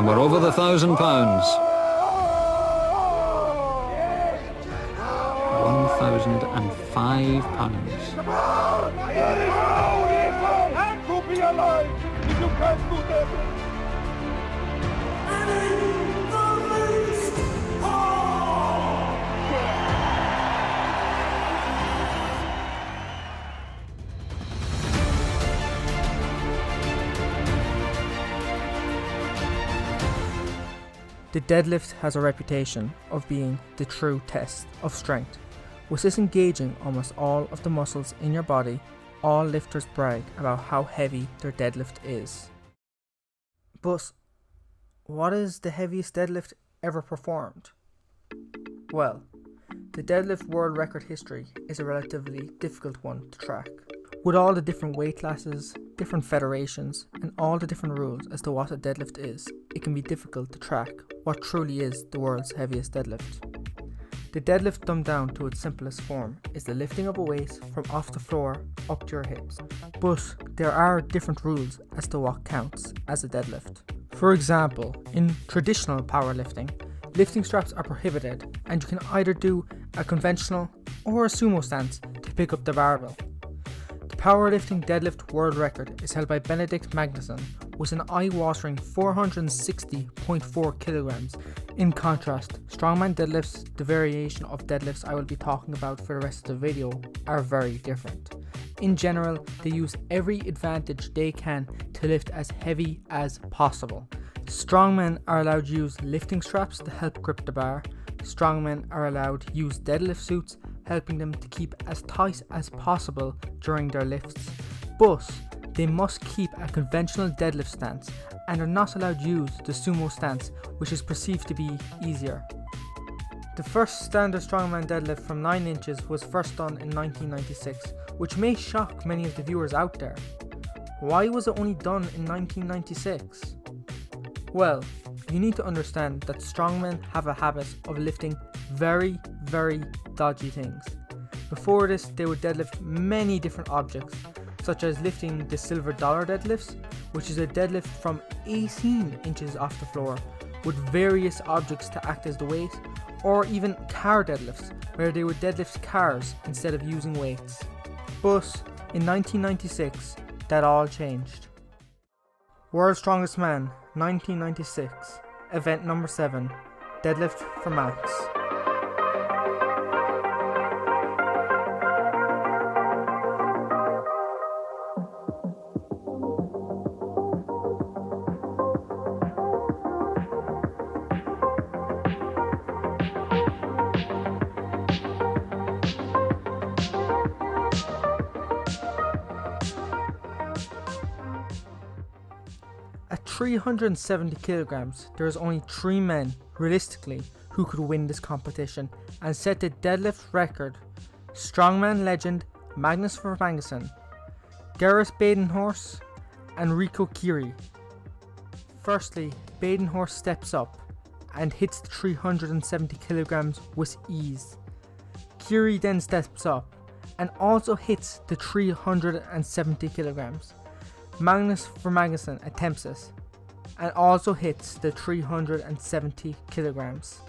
and we're over the 1,000 pounds. 1,005 pounds. And to be alive if you can't do that. The deadlift has a reputation of being the true test of strength. With this engaging almost all of the muscles in your body, all lifters brag about how heavy their deadlift is. But what is the heaviest deadlift ever performed? Well, the deadlift world record history is a relatively difficult one to track. With all the different weight classes, different federations, and all the different rules as to what a deadlift is, it can be difficult to track what truly is the world's heaviest deadlift. The deadlift dumbed down to its simplest form is the lifting of a weight from off the floor up to your hips. But there are different rules as to what counts as a deadlift. For example, in traditional powerlifting, lifting straps are prohibited and you can either do a conventional or a sumo stance to pick up the barbell. The powerlifting deadlift world record is held by Benedict Magnusson with an eye-watering 460.4 kilograms. In contrast, strongman deadlifts, the variation of deadlifts I will be talking about for the rest of the video, are very different. In general, they use every advantage they can to lift as heavy as possible. Strongmen are allowed to use lifting straps to help grip the bar. Strongmen are allowed to use deadlift suits, helping them to keep as tight as possible during their lifts. But they must keep a conventional deadlift stance and are not allowed to use the sumo stance, which is perceived to be easier. The first standard strongman deadlift from 9 inches was first done in 1996, which may shock many of the viewers out there. Why was it only done in 1996? Well, you need to understand that strongmen have a habit of lifting very dodgy things. Before this, they would deadlift many different objects, such as lifting the silver dollar deadlifts, which is a deadlift from 18 inches off the floor with various objects to act as the weight, or even car deadlifts, where they would deadlift cars instead of using weights. But in 1996, that all changed. World's Strongest Man, 1996, event number 7, deadlift for max. At 370 kilograms, there is only 3 men, realistically, who could win this competition and set the deadlift record. Strongman legend Magnus Magnusson, Gareth Badenhorst, and Rico Kiri. Firstly, Badenhorst steps up and hits the 370 kilograms with ease. Kiri then steps up and also hits the 370 kilograms. Magnus Magnusson attempts this and also hits the 370 kilograms.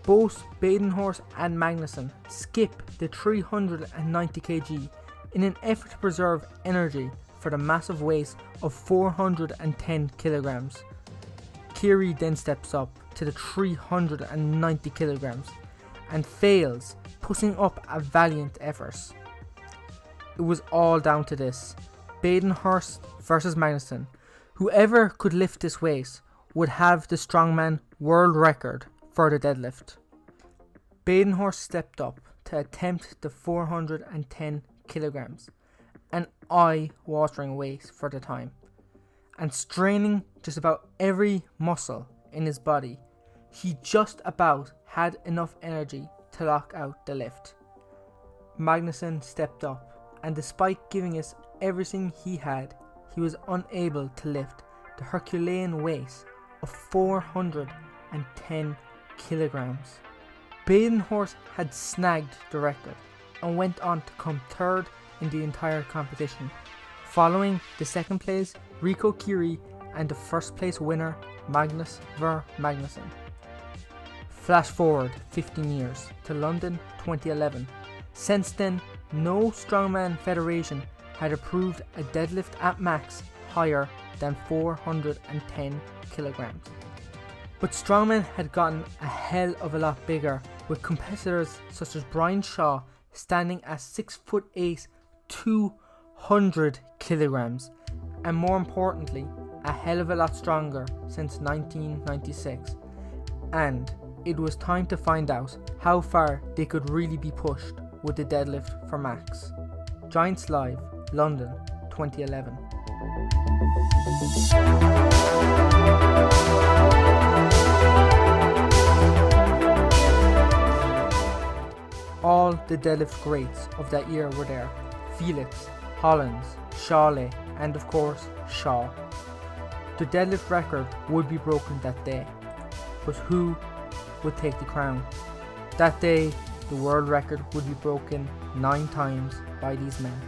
Both Badenhorst and Magnusson skip the 390 kg in an effort to preserve energy for the massive weight of 410 kilograms. Kiri then steps up to the 390 kilograms and fails, putting up a valiant effort. It was all down to this: Badenhorst versus Magnusson. Whoever could lift this weight would have the strongman world record for the deadlift. Badenhorst stepped up to attempt the 410 kilograms, an eye-watering weight for the time, and straining just about every muscle in his body, he just about had enough energy to lock out the lift. Magnusson stepped up, and despite giving us everything he had, he was unable to lift the Herculean weight of 410 kilograms. Badenhorst had snagged the record and went on to come third in the entire competition. Following the second place, Rico Kiri and the first place winner, Magnus ver Magnusson. Flash forward 15 years to London 2011. Since then, no strongman federation had approved a deadlift at max higher than 410 kilograms. But strongmen had gotten a hell of a lot bigger, with competitors such as Brian Shaw standing at 6'8", 200 kilograms, and more importantly, a hell of a lot stronger since 1996. And it was time to find out how far they could really be pushed with the deadlift for max. Giants Live, London, 2011. All the deadlift greats of that year were there: Felix, Hollins, Shawley, and of course Shaw. The deadlift record would be broken that day, but who would take the crown? That day, the world record would be broken 9 times by these men.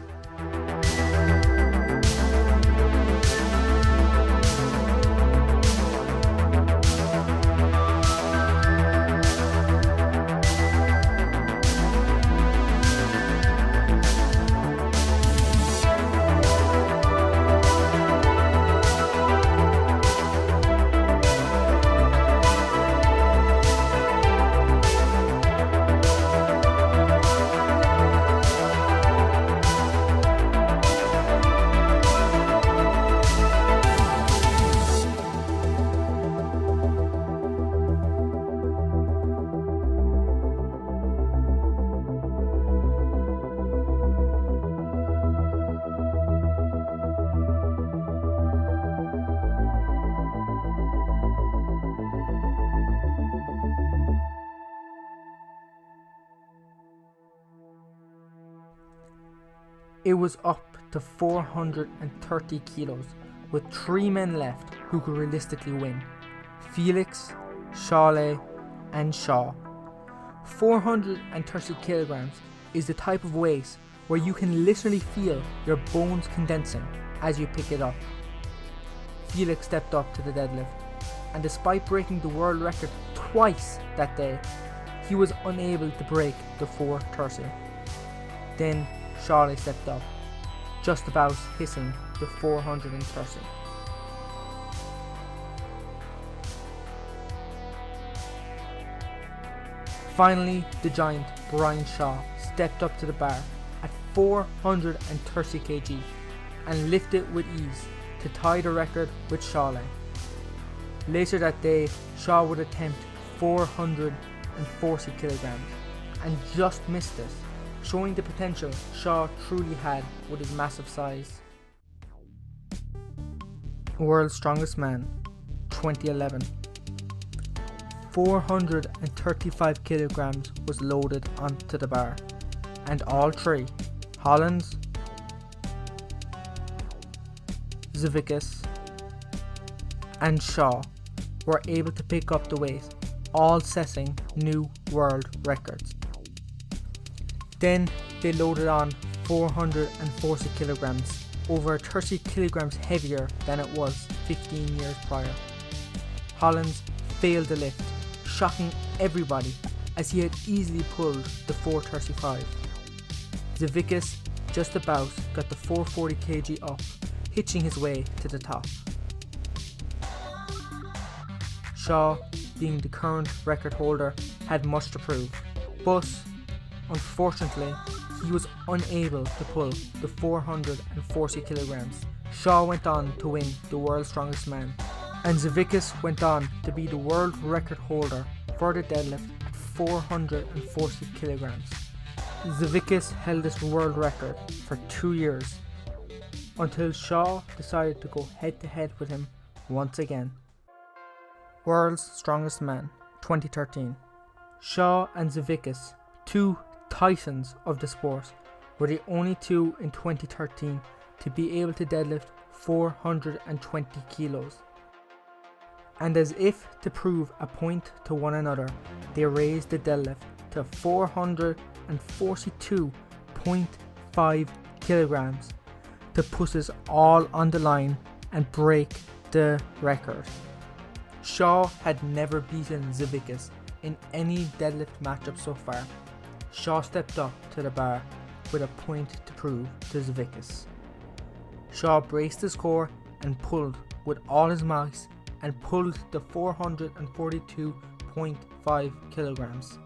It was up to 430 kilos, with 3 men left who could realistically win: Felix, Shawley, and Shaw. 430 kilograms is the type of weight where you can literally feel your bones condensing as you pick it up. Felix stepped up to the deadlift, and despite breaking the world record twice that day, he was unable to break the 430. Then Shawley stepped up, just about hitting the 430. Finally, the giant Brian Shaw stepped up to the bar at 430 kg and lifted with ease to tie the record with Shawley. Later that day, Shaw would attempt 440 kilograms and just missed it, showing the potential Shaw truly had with his massive size. World's Strongest Man, 2011. 435 kilograms was loaded onto the bar, and all 3, Hollins, Zavickas, and Shaw, were able to pick up the weight, all setting new world records. Then they loaded on 440 kilograms, over 30 kilograms heavier than it was 15 years prior. Hollins failed the lift, shocking everybody as he had easily pulled the 435. Zavickas just about got the 440 kg up, hitching his way to the top. Shaw, being the current record holder, had much to prove, but unfortunately, he was unable to pull the 440 kilograms. Shaw went on to win the World's Strongest Man, and Zavickas went on to be the world record holder for the deadlift at 440 kilograms. Zavickas held this world record for 2 years, until Shaw decided to go head to head with him once again. World's Strongest Man, 2013. Shaw and Zavickas, 2 titans of the sport, were the only 2 in 2013 to be able to deadlift 420 kilos. And as if to prove a point to one another, they raised the deadlift to 442.5 kilograms to put us all on the line and break the record. Shaw had never beaten Zavickas in any deadlift matchup so far. Shaw stepped up to the bar with a point to prove to Zavickas. Shaw braced his core and pulled with all his might and pulled the 442.5 kilograms.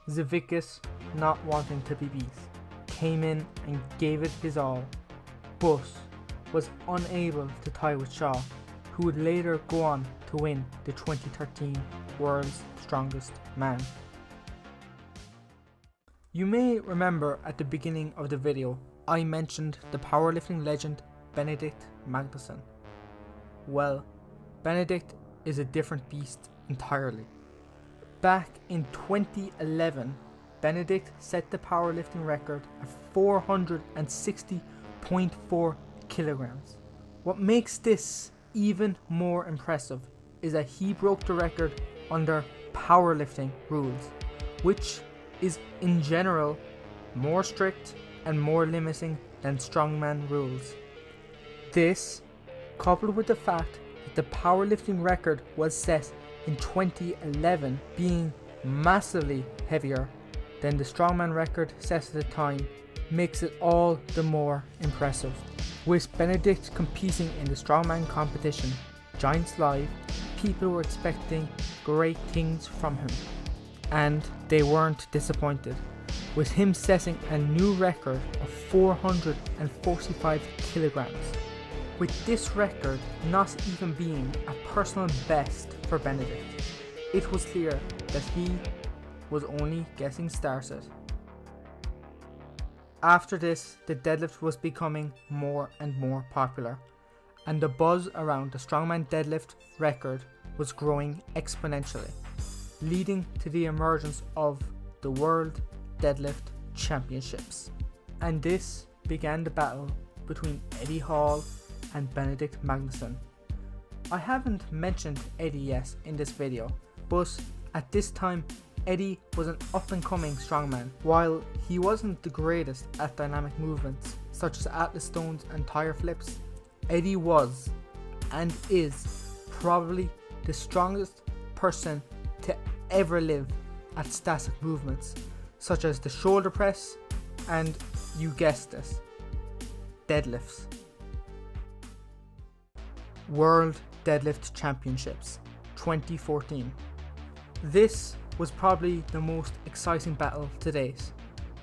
Zavickas, not wanting to be beat, came in and gave it his all, but was unable to tie with Shaw, who would later go on to win the 2013 World's Strongest Man. You may remember at the beginning of the video I mentioned the powerlifting legend Benedict Magnusson. Well, Benedict is a different beast entirely. Back in 2011, Benedict set the powerlifting record at 460.4 kilograms. What makes this even more impressive is that he broke the record under powerlifting rules, which is in general more strict and more limiting than strongman rules. This, coupled with the fact that the powerlifting record was set in 2011 being massively heavier than the strongman record set at the time, makes it all the more impressive. With Benedict competing in the strongman competition, Giants Live, people were expecting great things from him, and they weren't disappointed, with him setting a new record of 445 kilograms. With this record not even being a personal best for Benedict, it was clear that he was only getting started. After this, the deadlift was becoming more and more popular, and the buzz around the strongman deadlift record was growing exponentially, leading to the emergence of the World Deadlift Championships. And this began the battle between Eddie Hall and Benedict Magnusson. I haven't mentioned Eddie yet in this video, but at this time Eddie was an up and coming strongman. While he wasn't the greatest at dynamic movements such as Atlas stones and tire flips, Eddie was and is probably the strongest person to ever live at static movements such as the shoulder press and, you guessed it, deadlifts. World Deadlift Championships 2014. This was probably the most exciting battle to date.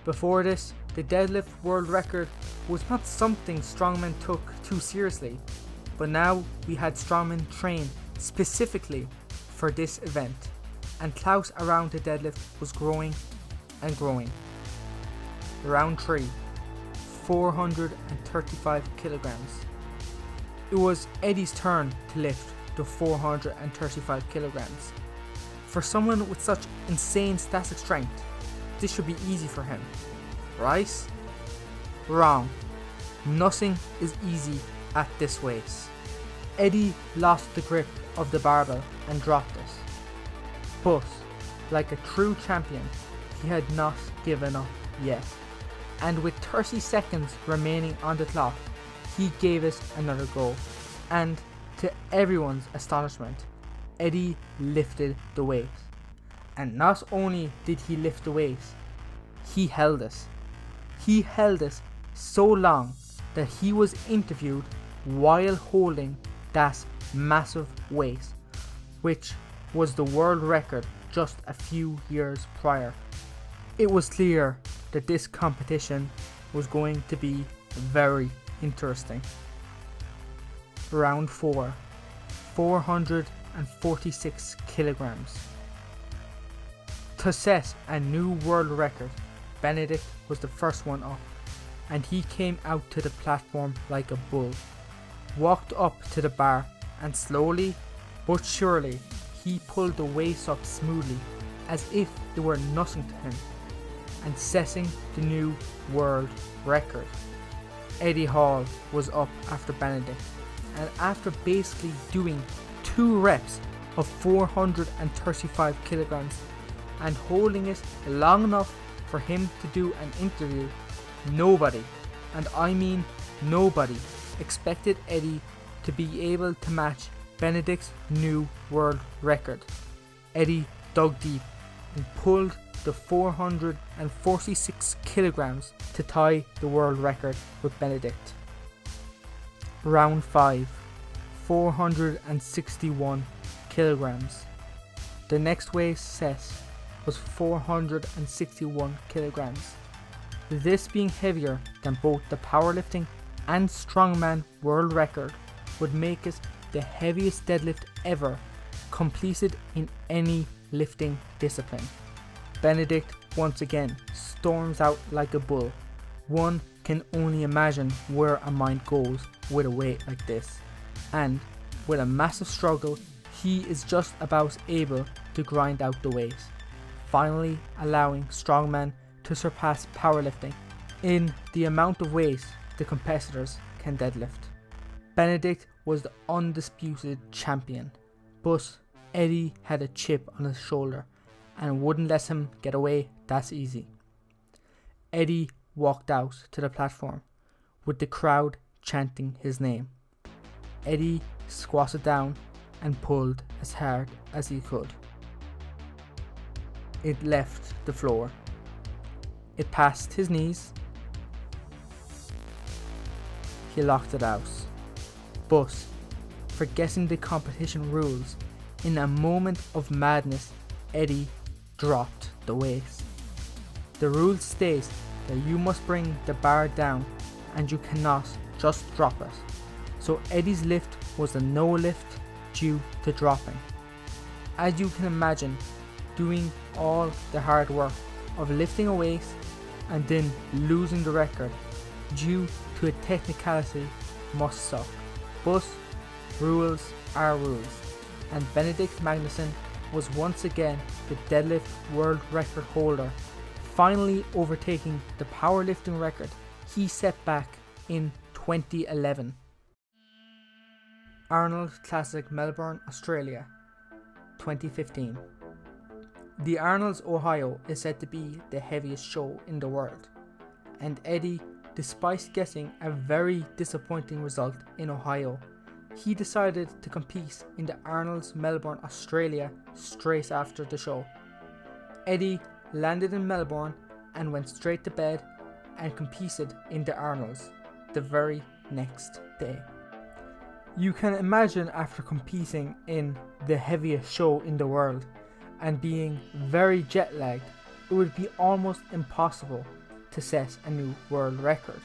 Before this, the deadlift world record was not something strongmen took too seriously, but now we had strongmen train specifically for this event, and clout around the deadlift was growing and growing. Round 3, 435 kilograms. It was Eddie's turn to lift the 435 kilograms. For someone with such insane static strength, this should be easy for him, right? Wrong. Nothing is easy at this weight. Eddie lost the grip of the barbell and dropped it. But, like a true champion, he had not given up yet. And with 30 seconds remaining on the clock, he gave it another go. And to everyone's astonishment, Eddie lifted the weight. And not only did he lift the weight, he held it. He held it so long that he was interviewed while holding that massive weight, which was the world record just a few years prior. It was clear that this competition was going to be very interesting. Round 4, 446 kilograms. To set a new world record, Benedict was the first one up, and he came out to the platform like a bull, walked up to the bar, and slowly but surely he pulled the weights up smoothly as if they were nothing to him, and setting the new world record. Eddie Hall was up after Benedict, and after basically doing 2 reps of 435 kilograms and holding it long enough for him to do an interview, nobody, and I mean nobody, expected Eddie to be able to match Benedict's new world record. Eddie dug deep and pulled the 446 kilograms to tie the world record with Benedict. Round 5, 461 kilograms. The next weight set was 461 kilograms. This being heavier than both the powerlifting and strongman world record would make it the heaviest deadlift ever completed in any lifting discipline. Benedict once again storms out like a bull. One can only imagine where a mind goes with a weight like this, and with a massive struggle he is just about able to grind out the weight, finally allowing strongman to surpass powerlifting in the amount of weight the competitors can deadlift. Benedict was the undisputed champion, but Eddie had a chip on his shoulder and wouldn't let him get away that easy. Eddie walked out to the platform with the crowd chanting his name. Eddie squatted down and pulled as hard as he could. It left the floor. It passed his knees. He locked it out. But, forgetting the competition rules, in a moment of madness, Eddie dropped the weight. The rules state that you must bring the bar down and you cannot just drop it. So Eddie's lift was a no lift due to dropping. As you can imagine, doing all the hard work of lifting a weight and then losing the record due to a technicality must suck. But rules are rules, and Benedict Magnusson was once again the deadlift world record holder, finally overtaking the powerlifting record he set back in 2011. Arnold Classic Melbourne, Australia, 2015. The Arnold's Ohio is said to be the heaviest show in the world, and Eddie, despite getting a very disappointing result in Ohio, he decided to compete in the Arnold's Melbourne, Australia straight after the show. Eddie landed in Melbourne and went straight to bed and competed in the Arnold's the very next day. You can imagine, after competing in the heaviest show in the world and being very jet lagged, it would be almost impossible to set a new world record.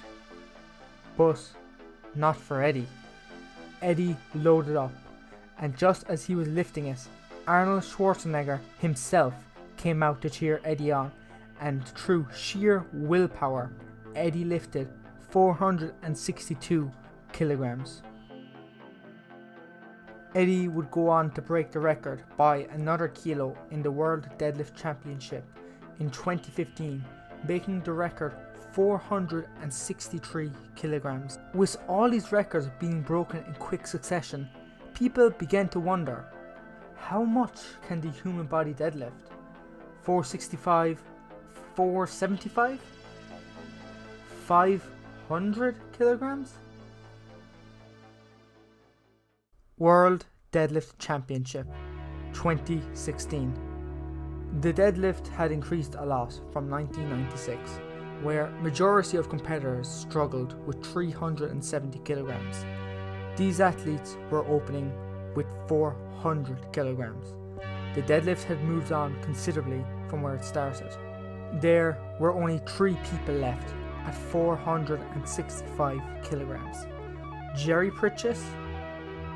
But not for Eddie. Eddie loaded up, and just as he was lifting it, Arnold Schwarzenegger himself came out to cheer Eddie on, and through sheer willpower, Eddie lifted 462 kilograms. Eddie would go on to break the record by another kilo in the World Deadlift Championship in 2015, making the record 463 kilograms. With all these records being broken in quick succession, people began to wonder, how much can the human body deadlift? 465, 475, 500 kilograms? World Deadlift Championship 2016. The deadlift had increased a lot from 1996, where majority of competitors struggled with 370 kilograms. These athletes were opening with 400 kilograms. The deadlift had moved on considerably from where it started. There were only 3 people left at 465 kilograms: Jerry Pritchett,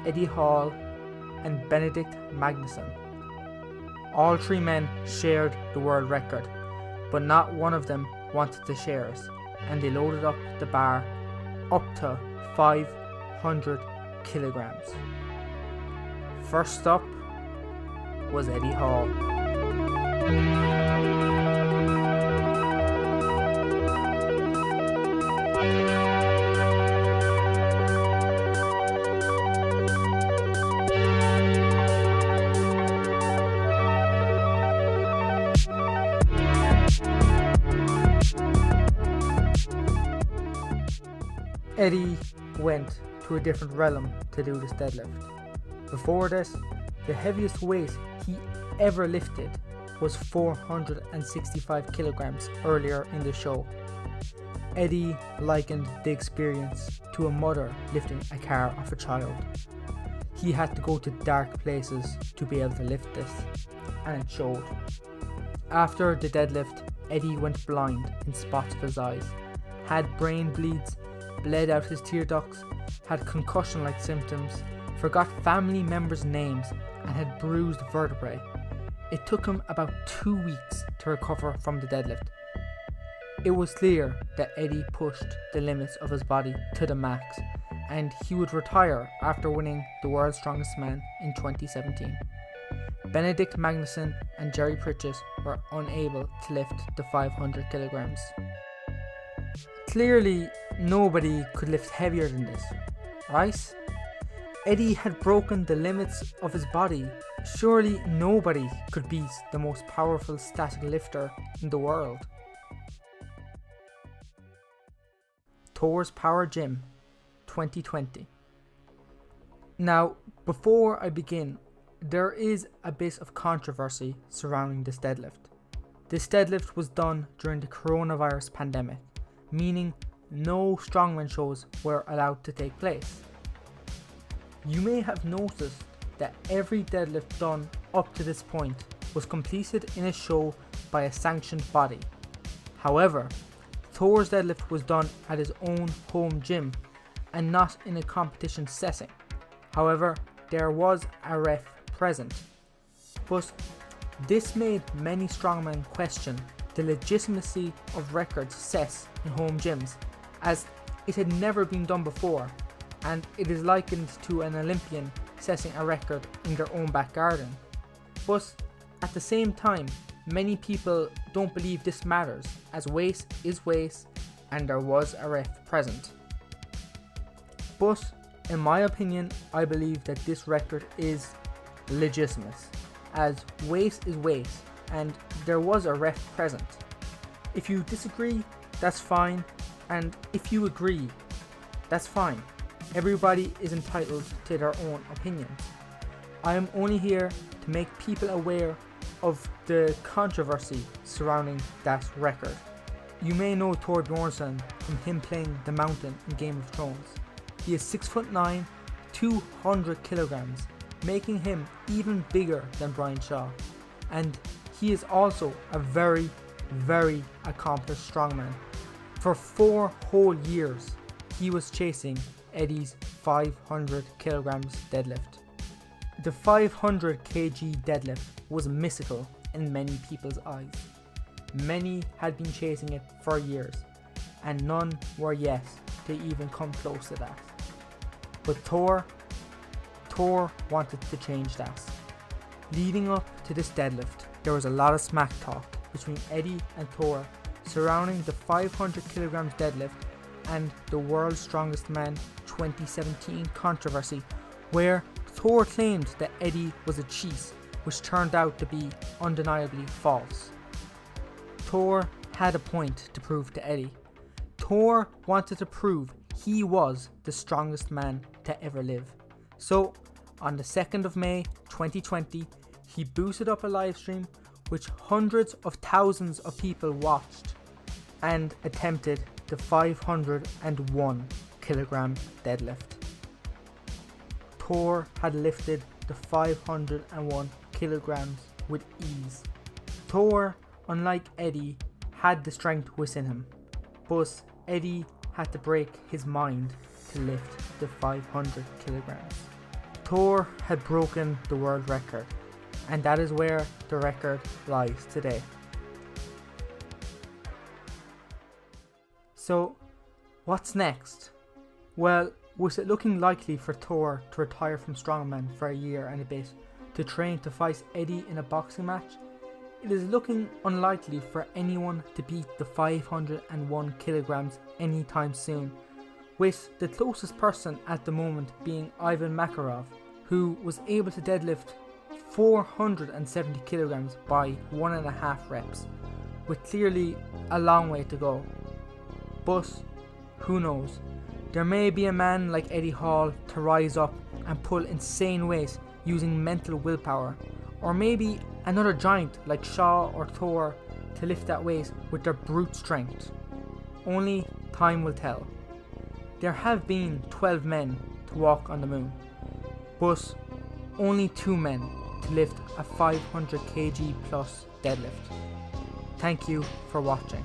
Eddie Hall, and Benedict Magnusson. All 3 men shared the world record, but not one of them wanted to share it, and they loaded up the bar up to 500 kilograms. First up was Eddie Hall. Eddie went to a different realm to do this deadlift. Before this, the heaviest weight he ever lifted was 465 kilograms earlier in the show. Eddie likened the experience to a mother lifting a car off a child. He had to go to dark places to be able to lift this, and it showed. After the deadlift, Eddie went blind in spots of his eyes, had brain bleeds, bled out his tear ducts, had concussion-like symptoms, forgot family members' names, and had bruised vertebrae. It took him about 2 weeks to recover from the deadlift. It was clear that Eddie pushed the limits of his body to the max, and he would retire after winning the World's Strongest Man in 2017. Benedict Magnusson and Jerry Pritchett were unable to lift the 500 kilograms. Clearly, nobody could lift heavier than this, right? Eddie had broken the limits of his body. Surely nobody could beat the most powerful static lifter in the world. Thor's Power Gym 2020. Now, before I begin, there is a bit of controversy surrounding this deadlift. This deadlift was done during the coronavirus pandemic, meaning no strongman shows were allowed to take place. You may have noticed that every deadlift done up to this point was completed in a show by a sanctioned body. However, Thor's deadlift was done at his own home gym and not in a competition setting. However, there was a ref present. But this made many strongmen question the legitimacy of records set in home gyms, as it had never been done before, and it is likened to an Olympian setting a record in their own back garden. But at the same time, many people don't believe this matters, as weight is weight and there was a ref present. But in my opinion, I believe that this record is legitimate, as weight is weight and there was a ref present. If you disagree, that's fine, and if you agree, that's fine. Everybody is entitled to their own opinions. I am only here to make people aware of the controversy surrounding that record. You may know Thor Bjornsson from him playing the Mountain in Game of Thrones. He is 6'9", 200 kilograms, making him even bigger than Brian Shaw. And he is also a very, very accomplished strongman. For 4 whole years, he was chasing Eddie's 500 kilograms deadlift. The 500 kg deadlift was mystical in many people's eyes. Many had been chasing it for years, and none were yet to even come close to that. But Thor wanted to change that. Leading up to this deadlift, there was a lot of smack talk between Eddie and Thor surrounding the 500 kilograms deadlift and the World's Strongest Man 2017 controversy, where Thor claimed that Eddie was a cheat, which turned out to be undeniably false. Thor had a point to prove to Eddie. Thor wanted to prove he was the strongest man to ever live. So, on the 2nd of May 2020, he boosted up a live stream which hundreds of thousands of people watched and attempted the 501 kilogram deadlift. Thor had lifted the 501 kilograms with ease. Thor, unlike Eddie, had the strength within him, but Eddie had to break his mind to lift the 500 kilograms. Thor had broken the world record, and that is where the record lies today. So, what's next? Well, with it looking likely for Thor to retire from Strongman for a year and a bit to train to fight Eddie in a boxing match, it is looking unlikely for anyone to beat the 501 kilograms anytime soon, with the closest person at the moment being Ivan Makarov, who was able to deadlift 470 kilograms by 1.5 reps, with clearly a long way to go. But who knows? There may be a man like Eddie Hall to rise up and pull insane weights using mental willpower, or maybe another giant like Shaw or Thor to lift that weight with their brute strength. Only time will tell. There have been 12 men to walk on the moon, but only 2 men to lift a 500 kg plus deadlift. Thank you for watching.